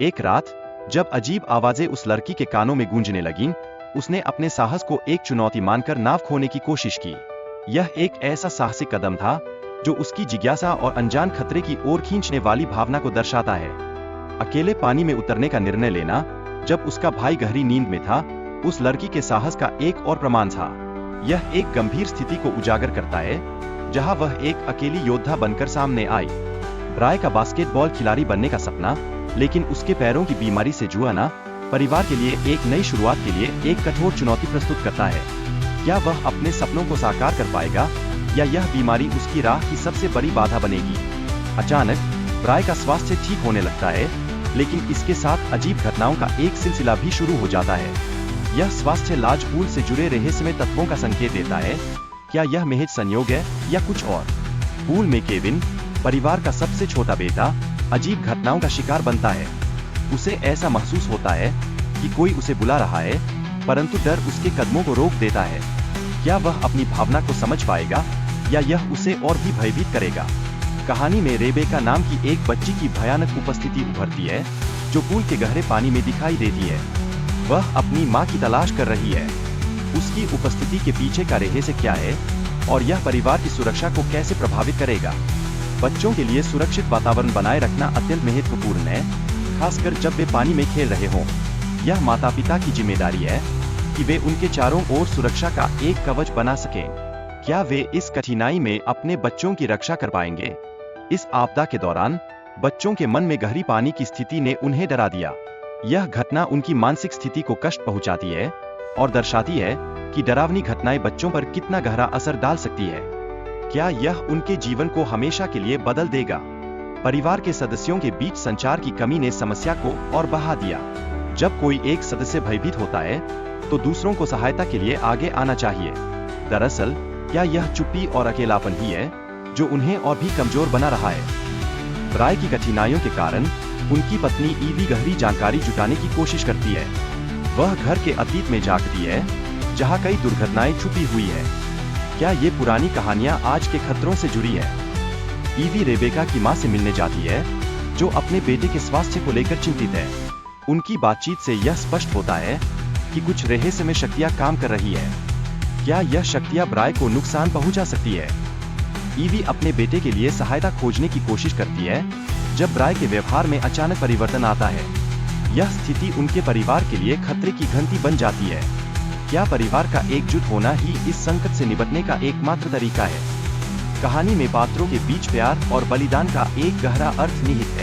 एक रात जब अजीब आवाजें उस लड़की के कानों में गूंजने लगीं, उसने अपने साहस को एक चुनौती मानकर नाव खोने की कोशिश की। यह एक ऐसा साहसिक कदम था जो उसकी जिज्ञासा और अनजान खतरे की ओर खींचने वाली भावना को दर्शाता है। अकेले पानी में उतरने का निर्णय लेना, जब उसका भाई गहरी नींद में था, उस लड़की के साहस का एक और प्रमाण था। यह एक गंभीर स्थिति को उजागर करता है, जहां वह एक अकेली योद्धा बनकर सामने आई। ब्राय का बास्केटबॉल खिलाड़ी बनने का सपना, लेकिन उसके पैरों की बीमारी से जूझना परिवार के लिए एक नई शुरुआत के लिए एक कठोर चुनौती प्रस्तुत करता है। क्या वह अपने सपनों को साकार कर पाएगा, या यह बीमारी उसकी राह की सबसे बड़ी बाधा बनेगी? अचानक ब्राय का स्वास्थ्य ठीक होने लगता है, लेकिन इसके साथ अजीब घटनाओं का एक सिलसिला भी शुरू हो जाता है। यह स्वास्थ्य लाज पूल से जुड़े रहस्यमय तत्वों का संकेत देता है। क्या यह महज संयोग है या कुछ और? पूल में केविन, परिवार का सबसे छोटा बेटा, अजीब घटनाओं का शिकार बनता है। उसे ऐसा महसूस होता है कि कोई उसे बुला रहा है, परंतु डर उसके कदमों को रोक देता है। क्या वह अपनी भावना को समझ पाएगा, या यह उसे और भी भयभीत करेगा? कहानी में रेबेका नाम की एक बच्ची की भयानक उपस्थिति उभरती है, जो पूल के गहरे पानी में दिखाई देती है। वह अपनी मां की तलाश कर रही है। उसकी उपस्थिति के पीछे का रहस्य क्या है, और यह परिवार की सुरक्षा को कैसे प्रभावित करेगा? बच्चों के लिए सुरक्षित वातावरण बनाए रखना अत्यंत महत्वपूर्ण है, खासकर जब वे पानी में खेल रहे हों। यह माता-पिता की जिम्मेदारी है कि वे उनके चारों ओर सुरक्षा का एक कवच बना सकें। क्या वे इस कठिनाई में अपने बच्चों की रक्षा कर पाएंगे? इस आपदा के दौरान बच्चों के मन में गहरी पानी की स्थिति ने उन्हें डरा दिया। यह घटना उनकी मानसिक स्थिति को कष्ट पहुंचाती है और दर्शाती है कि डरावनी घटनाएं बच्चों पर कितना गहरा असर डाल सकती है। क्या यह उनके जीवन को हमेशा के लिए बदल देगा? परिवार के सदस्यों के बीच संचार की कमी ने समस्या को और बढ़ा दिया। जब कोई एक सदस्य भयभीत होता है, तो दूसरों को सहायता के लिए आगे आना चाहिए। दरअसल, क्या यह चुप्पी और अकेलापन ही है जो उन्हें और भी कमजोर बना रहा है? ब्राय की कठिनाइयों के कारण उनकी पत्नी ईवी गहरी जानकारी जुटाने की कोशिश करती है। वह घर के अतीत में झांकती है, जहां कई दुर्घटनाएं छुपी हुई है। क्या ये पुरानी कहानियां आज के खतरों से जुड़ी है? ईवी रेबेका की मां से मिलने जाती है, जो अपने बेटे के स्वास्थ्य को लेकर चिंतित है। उनकी बातचीत से यह स्पष्ट होता है कि कुछ रहस्यमय शक्तियां काम कर रही है। क्या यह शक्तियां ब्राय को नुकसान पहुंचा सकती है? ईवी अपने बेटे के लिए सहायता खोजने की कोशिश करती है, जब ब्राय के व्यवहार में अचानक परिवर्तन आता है। यह स्थिति उनके परिवार के लिए खतरे की घंटी बन जाती है। क्या परिवार का एकजुट होना ही इस संकट से निपटने का एकमात्र तरीका है? कहानी में पात्रों के बीच प्यार और बलिदान का एक गहरा अर्थ निहित है।